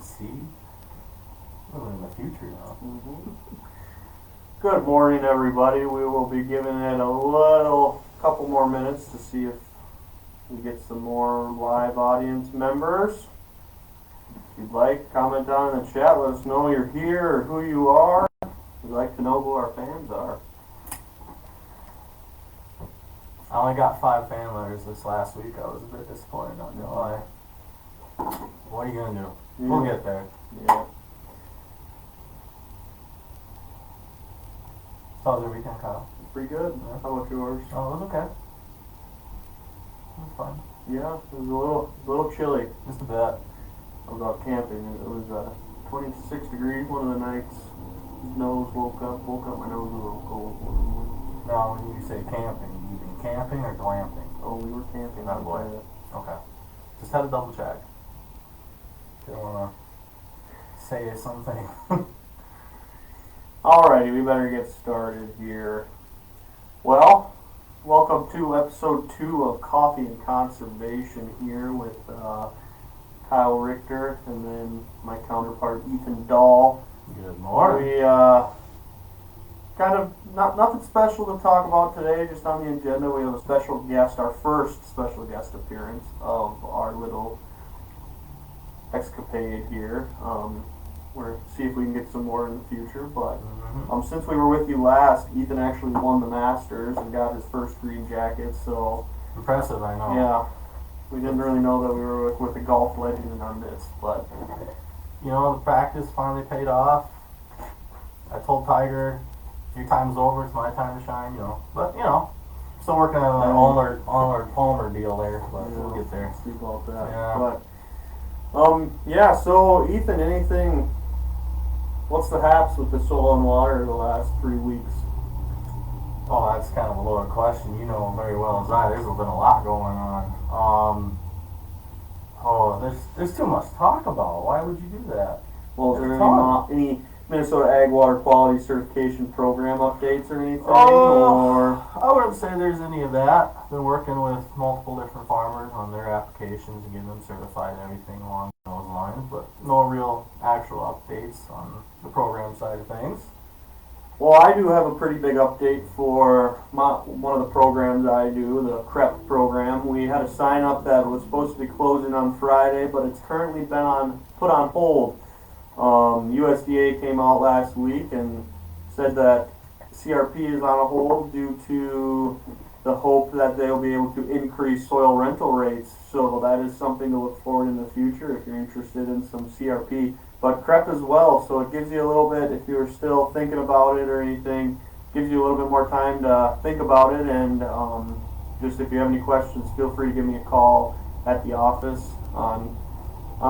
see. Living in the future now. Good morning, everybody. We will be giving it a couple more minutes to see if we get some more live audience members. If you'd like, comment down in the chat. Let us know you're here or who you are. We'd like to know who our fans are. I only got 5 fan letters this last week. I was a bit disappointed, not gonna lie. What are you gonna do? Yeah. We'll get there. Yeah. How was your weekend, Kyle? Pretty good. Yeah. How about yours? Oh, it was okay. It was fun. Yeah, it was a little chilly. Just a bit. I was out camping. It was 26 degrees one of the nights. His nose woke up. My nose was a little cold. Now, when you say camping, you mean camping or glamping? Oh, we were camping. Oh, boy. Okay. Just had to double check. Didn't want to say something. Alrighty, we better get started here. Well, welcome to episode 2 of Coffee and Conservation here with Kyle Richter and then my counterpart Ethan Dahl. Good morning. We kind of nothing special to talk about today. Just on the agenda, we have a special guest, our first special guest appearance of our little escapade here. We're see if we can get some more in the future. But since we were with you last, Ethan actually won the Masters and got his first green jacket. So impressive, I know. yeah, we didn't really know that we were with a golf legend in our midst, but you know, the practice finally paid off. I told Tiger, your time's over, it's my time to shine, you know. But, you know, still working on an Arnold Palmer deal there, but we'll get there. Speak about that. Yeah. But, yeah, so, Ethan, what's the haps with the soil and water the last 3 weeks? Oh, that's kind of a loaded question. You know very well as I. There's been a lot going on. There's too much to talk about. Why would you do that? Well, is there any Minnesota Ag Water Quality Certification Program updates or anything? I wouldn't say there's any of that. Been working with multiple different farmers on their applications and getting them certified and everything along those lines, but no real actual updates on the program side of things. Well, I do have a pretty big update for one of the programs I do, the CREP program. We had a sign up that was supposed to be closing on Friday, but it's currently been put on hold. USDA came out last week and said that CRP is on a hold due to the hope that they'll be able to increase soil rental rates. So that is something to look forward in the future if you're interested in some CRP. But CREP as well, so it gives you a little bit, if you're still thinking about it or anything, gives you a little bit more time to think about it. And just if you have any questions, feel free to give me a call at the office on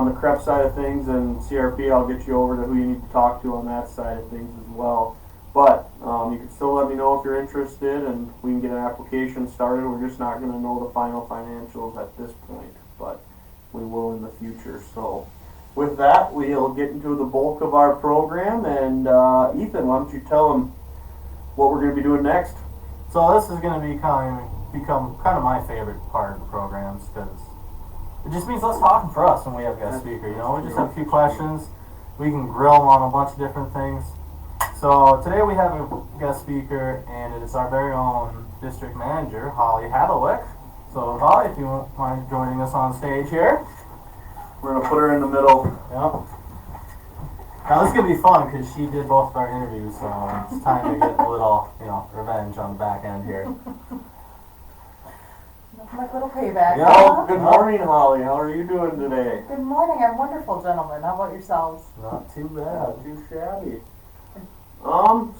the CREP side of things, and CRP, I'll get you over to who you need to talk to on that side of things as well. But you can still let me know if you're interested, and we can get an application started. We're just not going to know the final financials at this point, but we will in the future. So with that, we'll get into the bulk of our program, and Ethan, why don't you tell them what we're going to be doing next? So this is going to become kind of my favorite part of the programs, because it just means less talking for us when we have a guest speaker. You know, we just have a few questions. We can grill them on a bunch of different things. So today we have a guest speaker, and it is our very own district manager, Holly Hadlewick. So Holly, if you won't mind joining us on stage here. We're going to put her in the middle. Yep. Now this is going to be fun because she did both of our interviews, so it's time to get a little, revenge on the back end here. Like little payback. Yeah. Oh, good morning, Holly. How are you doing today? Good morning. I'm wonderful, gentlemen. How about yourselves? Not too bad. Not too shabby.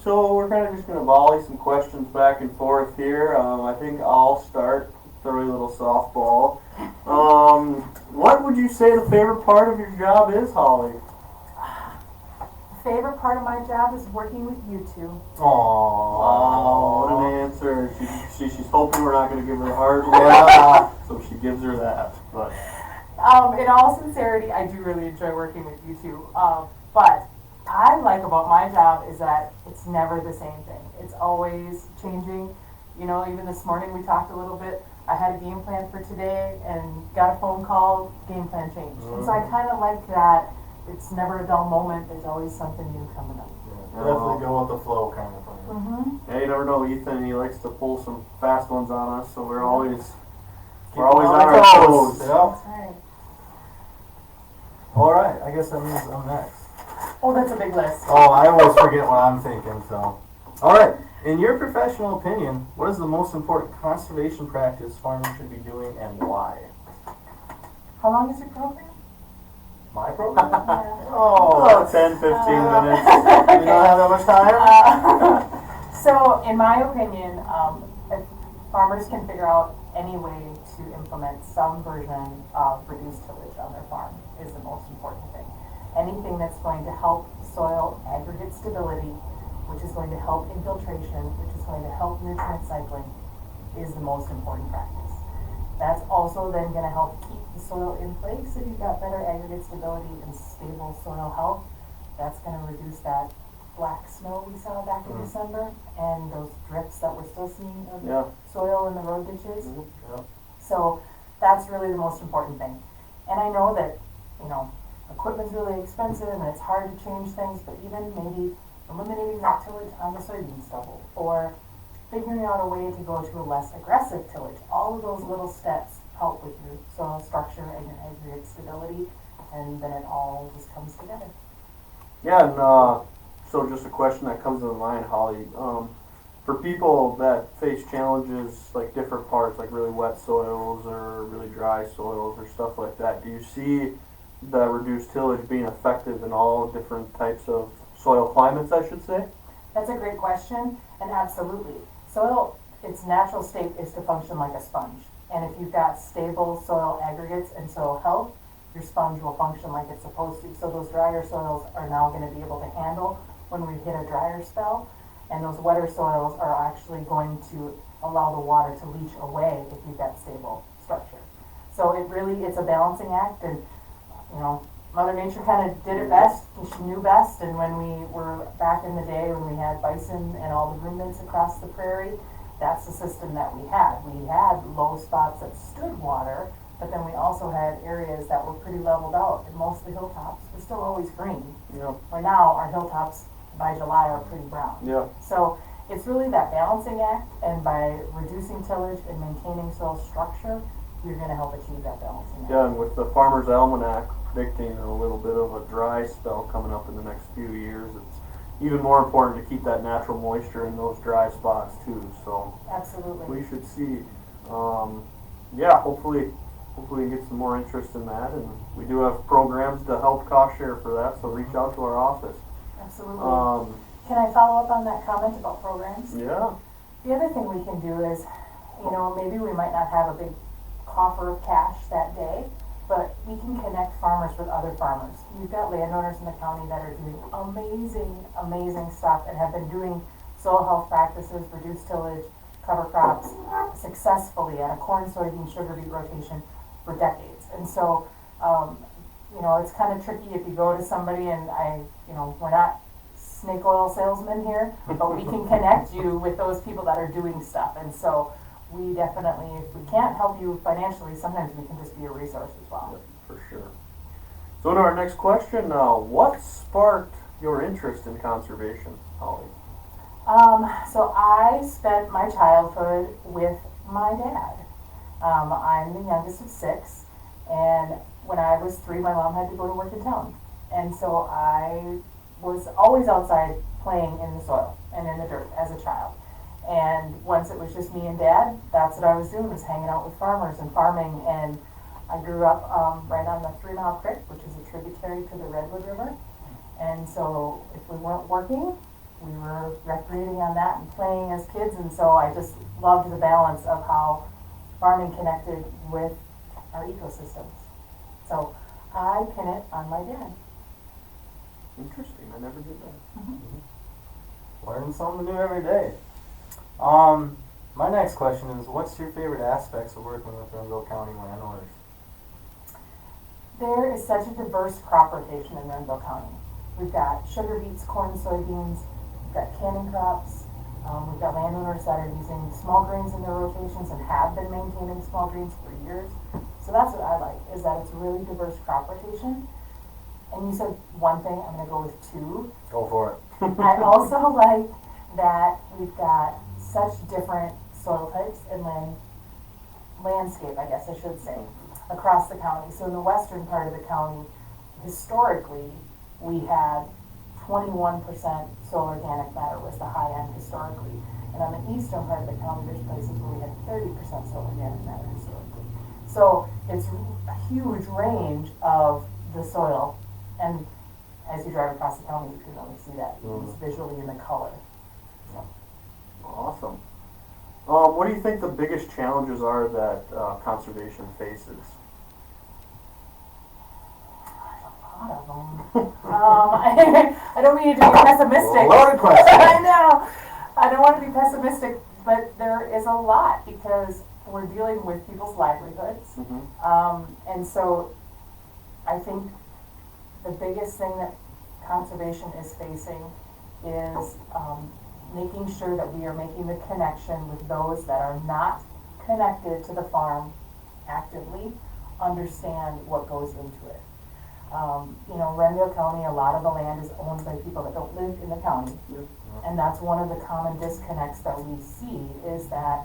So we're kind of just going to volley some questions back and forth here. I think I'll start, throw you a little softball. What would you say the favorite part of your job is, Holly? The favorite part of my job is working with you two. Aww. Wow, what an answer. She's hoping we're not going to give her a heart. Yeah. So she gives her that. But In all sincerity, I do really enjoy working with you two. But I like about my job is that it's never the same thing. It's always changing. You know, even this morning we talked a little bit. I had a game plan for today and got a phone call, game plan changed. And so I kind of like that it's never a dull moment. There's always something new coming up. Yeah, definitely go with the flow kind of thing. Mm-hmm. Yeah, you never know, Ethan. He likes to pull some fast ones on us, so we're always Keep on on our the toes. Yep. That's right. All right. I guess that means I'm next. Oh, that's a big list. Oh, I always forget what I'm thinking. So, all right. In your professional opinion, what is the most important conservation practice farmers should be doing, and why? How long is your program? My program? Yeah. Oh, 10, 15 minutes. You don't have that much time? So, in my opinion, if farmers can figure out any way to implement some version of reduced tillage on their farm is the most important thing. Anything that's going to help soil aggregate stability, which is going to help infiltration, which is going to help nutrient cycling, is the most important practice. That's also then going to help keep the soil in place. If you've got better aggregate stability and stable soil health, that's going to reduce that black snow we saw back in December and those drifts that we're still seeing of soil in the road ditches. Yeah. So that's really the most important thing. And I know that, equipment's really expensive and it's hard to change things, but even maybe eliminating that tillage on the soybean stubble or figuring out a way to go to a less aggressive tillage. All of those little steps help with your soil structure and your aggregate stability, and then it all just comes together. Yeah, and so just a question that comes to mind, Holly. For people that face challenges like different parts, like really wet soils or really dry soils or stuff like that, do you see the reduced tillage being effective in all different types of soil climates, I should say? That's a great question, and absolutely. Soil, its natural state is to function like a sponge. And if you've got stable soil aggregates and soil health, your sponge will function like it's supposed to. So those drier soils are now going to be able to handle when we hit a drier spell, and those wetter soils are actually going to allow the water to leach away if you've got stable structure. So it's a balancing act, and Mother Nature kind of did it best, and she knew best. And when we were back in the day when we had bison and all the ruminants across the prairie, that's the system that we had. We had low spots that stood water, but then we also had areas that were pretty leveled out, and most of the hilltops were still always green. Yeah. Where now our hilltops by July are pretty brown. Yeah. So it's really that balancing act, and by reducing tillage and maintaining soil structure, you're going to help achieve that balancing act. Yeah, and with the Farmer's Almanac predicting a little bit of a dry spell coming up in the next few years, it's even more important to keep that natural moisture in those dry spots too. So Absolutely. we should see, hopefully we get some more interest in that, and we do have programs to help cost share for that. So reach out to our office. Absolutely. Can I follow up on that comment about programs? Yeah. The other thing we can do is, maybe we might not have a big coffer of cash that day, but we can connect farmers with other farmers. You've got landowners in the county that are doing amazing stuff and have been doing soil health practices, reduced tillage, cover crops successfully at a corn, soybean, sugar beet rotation for decades. And so, it's kind of tricky if you go to somebody and we're not snake oil salesmen here, but we can connect you with those people that are doing stuff. And so we definitely, if we can't help you financially, sometimes we can just be a resource as well. Yep, for sure. So to our next question, what sparked your interest in conservation, Holly? So I spent my childhood with my dad. I'm the youngest of 6, and when I was 3, my mom had to go to work in town. And so I was always outside playing in the soil and in the dirt as a child. And once it was just me and Dad, that's what I was doing, was hanging out with farmers and farming. And I grew up right on the 3 Mile Creek, which is a tributary to the Redwood River. And so if we weren't working, we were recreating on that and playing as kids. And so I just loved the balance of how farming connected with our ecosystems. So I pin it on my dad. Interesting. I never did that. Mm-hmm. Learn something new every day. My next question is, what's your favorite aspects of working with Grenville County landowners? There is such a diverse crop rotation in Grenville County. We've got sugar beets, corn, soybeans, we've got canning crops, we've got landowners that are using small grains in their rotations and have been maintaining small grains for years. So that's what I like, is that it's a really diverse crop rotation. And you said one thing, I'm gonna go with two. Go for it. I also like that we've got such different soil types and landscape, I guess I should say, across the county. So in the western part of the county, historically, we had 21% soil organic matter was the high end historically. And on the eastern part of the county, there's places where we had 30% soil organic matter historically. So it's a huge range of the soil. And as you drive across the county, you can really see that visually in the color. So. Awesome. What do you think the biggest challenges are that conservation faces? A lot of them. I don't mean to be pessimistic. Loaded question. I know. I don't want to be pessimistic, but there is a lot because we're dealing with people's livelihoods. And so I think the biggest thing that conservation is facing is making sure that we are making the connection with those that are not connected to the farm actively, understand what goes into it. You know, Grenville County, a lot of the land is owned by people that don't live in the county. And that's one of the common disconnects that we see is that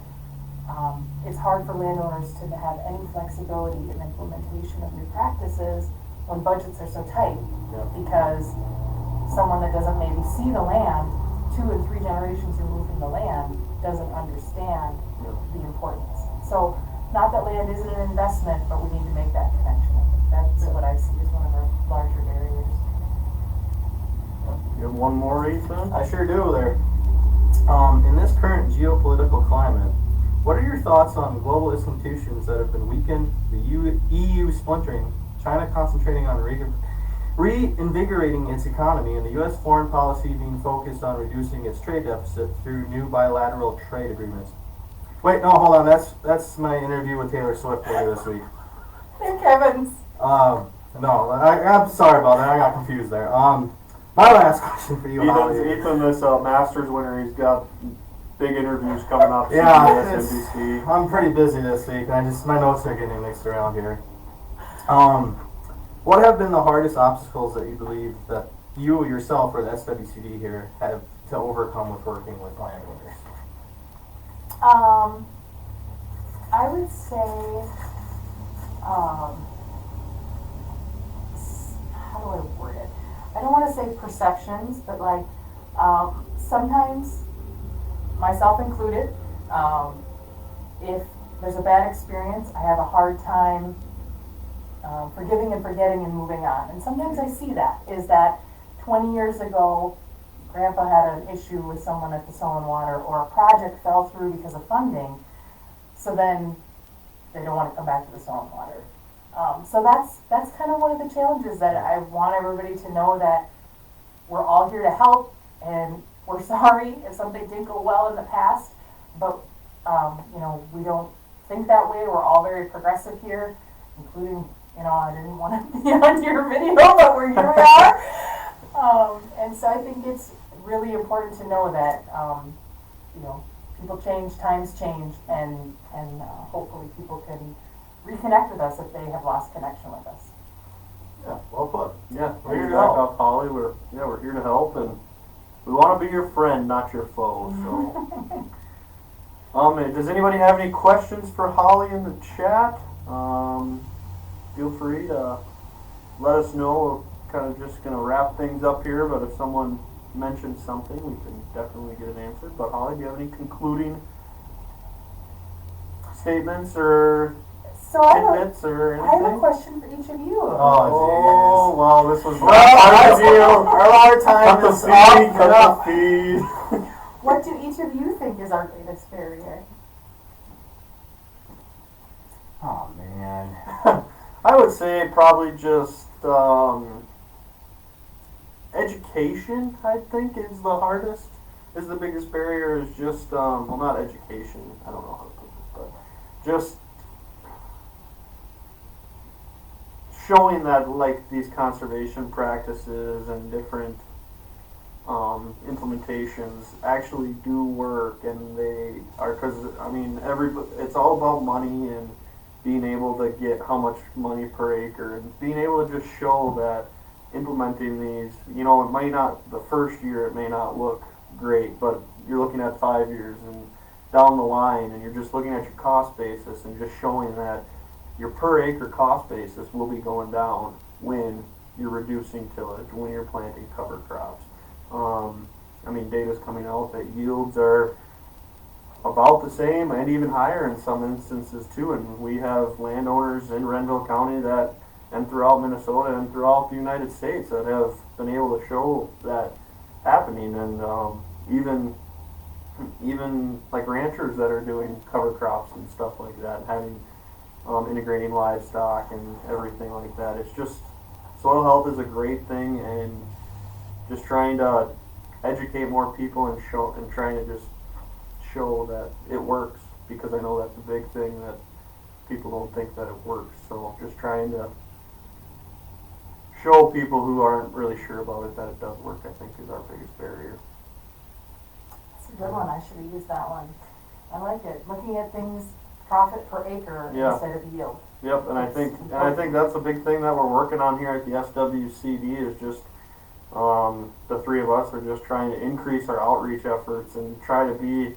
it's hard for landowners to have any flexibility in implementation of new practices when budgets are so tight. Because someone that doesn't maybe see the land 2 and 3 generations removed from the land doesn't understand the importance. So not that land isn't an investment, but we need to make that connection. That's what I see as one of our larger barriers. You have one more, Ethan? I sure do there. In this current geopolitical climate, what are your thoughts on global institutions that have been weakened, the EU splintering, China concentrating on reinvigorating its economy, and the U.S. foreign policy being focused on reducing its trade deficit through new bilateral trade agreements? Wait, no, hold on. That's my interview with Taylor Swift later this week. Thank heavens. No, I'm sorry about that. I got confused there. My last question for you, Holly. Ethan, this Masters winner, he's got big interviews coming up. Yeah, NBC. I'm pretty busy this week. My notes are getting mixed around here. What have been the hardest obstacles that you believe that you yourself or the SWCD here have to overcome with working with landowners? I would say, how do I word it? I don't want to say perceptions, but like sometimes, myself included, if there's a bad experience, I have a hard time forgiving and forgetting and moving on. And sometimes I see that, is that 20 years ago, Grandpa had an issue with someone at the Soil and Water, or a project fell through because of funding, so then they don't want to come back to the Soil and Water. So that's kind of one of the challenges that I want everybody to know, that we're all here to help, and we're sorry if something didn't go well in the past, but you know, we don't think that way. We're all very progressive here, including, you know, I didn't want to be on your video, but here we are. And so I think it's really important to know that, you know, people change, times change, and hopefully people can reconnect with us if they have lost connection with us. Yeah, well put. Yeah, we're here to help, Holly. We're here to help, and we want to be your friend, not your foe. So, does anybody have any questions for Holly in the chat? Feel free to let us know. We're kind of just going to wrap things up here, but if someone mentions something, we can definitely get it answered. But Holly, do you have any concluding statements or tidbits or anything? I have a question for each of you. Oh, well, this was our time is up. Cut the feed. What do each of you think is our greatest barrier? Oh, man. I would say probably just education, I think, is the hardest, is the biggest barrier, is just, well, not education, I don't know how to put this, but just showing that, like, these conservation practices and different implementations actually do work, and they are, because, I mean, it's all about money and being able to get how much money per acre, and being able to just show that implementing these, you know, it might not, the first year it may not look great, but you're looking at 5 years and down the line, and you're just looking at your cost basis and just showing that your per acre cost basis will be going down when you're reducing tillage, when you're planting cover crops. I mean, data's coming out that yields are about the same and even higher in some instances too, and we have landowners in Grenville County that, and throughout Minnesota and throughout the United States, that have been able to show that happening, and even like ranchers that are doing cover crops and stuff like that, having integrating livestock and everything like that. It's just, soil health is a great thing, and just trying to educate more people and trying to just show that it works, because I know that's a big thing that people don't think that it works. So just trying to show people who aren't really sure about it that it does work, I think, is our biggest barrier. That's a good one. I should have used that one. I like it. Looking at things profit per acre instead of yield. Yep, and I think that's a big thing that we're working on here at the SWCD, is just the three of us are just trying to increase our outreach efforts and try to be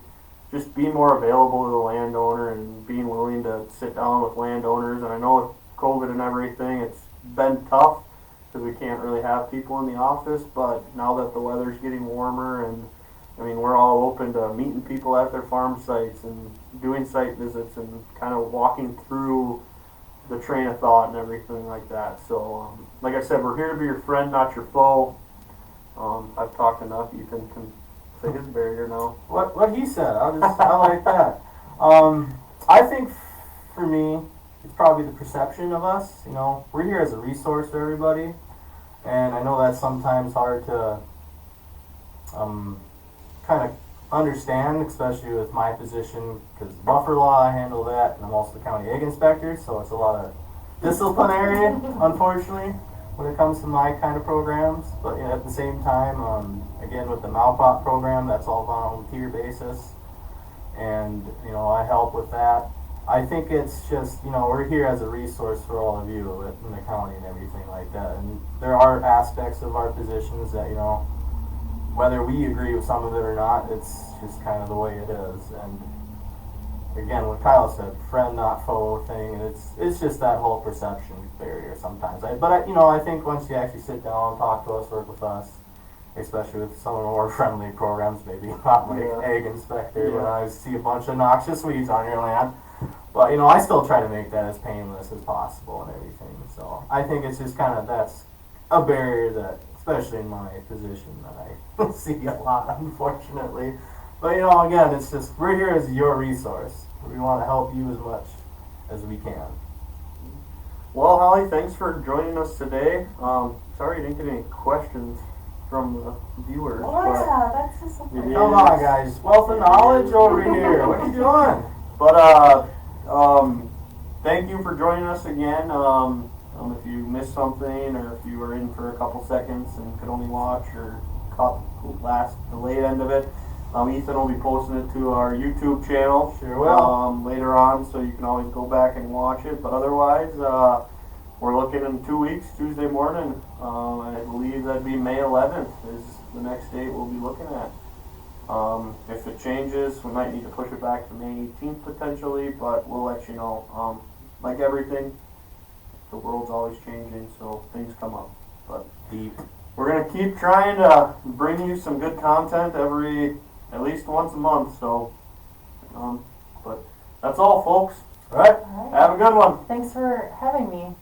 more available to the landowner, and being willing to sit down with landowners. And I know with COVID and everything, it's been tough because we can't really have people in the office, but now that the weather's getting warmer, and I mean, we're all open to meeting people at their farm sites and doing site visits and kind of walking through the train of thought and everything like that. So, like I said, we're here to be your friend, not your foe. I've talked enough. Ethan can say his barrier now. What he said, I like that. I think for me, it's probably the perception of us. You know, we're here as a resource for everybody, and I know that's sometimes hard to kind of understand, especially with my position, because buffer law, I handle that, and I'm also the county egg inspector, so it's a lot of disciplinary, unfortunately, when it comes to my kind of programs. But you know, at the same time, again, with the Malpot program, that's all volunteer basis, and you know, I help with that. I think it's just, you know, we're here as a resource for all of you in the county and everything like that, and there are aspects of our positions that, you know, whether we agree with some of it or not, it's just kind of the way it is. And again, what Kyle said, friend not foe thing, and it's just that whole perception barrier sometimes. I think once you actually sit down, talk to us, work with us, especially with some of the more friendly programs, maybe not like egg inspector, when I see a bunch of noxious weeds on your land. But you know, I still try to make that as painless as possible and everything. So I think it's just kind of, that's a barrier that, especially in my position, that I see a lot, unfortunately. But you know, again, it's just, we're here as your resource. We want to help you as much as we can. Well, Holly, thanks for joining us today. Sorry you didn't get any questions from the viewers. Well, that's just something. Come on, guys. Wealth of knowledge over here. What are you doing? But thank you for joining us again. If you missed something, or if you were in for a couple seconds and could only watch or caught the late end of it, Ethan will be posting it to our YouTube channel. Sure will. Later on, so you can always go back and watch it. But otherwise, we're looking in 2 weeks, Tuesday morning. I believe that'd be May 11th is the next date we'll be looking at. If it changes, we might need to push it back to May 18th potentially, but we'll let you know. Like everything, the world's always changing, so things come up. But we're going to keep trying to bring you some good content at least once a month. So, but that's all, folks. All right. Have a good one. Thanks for having me.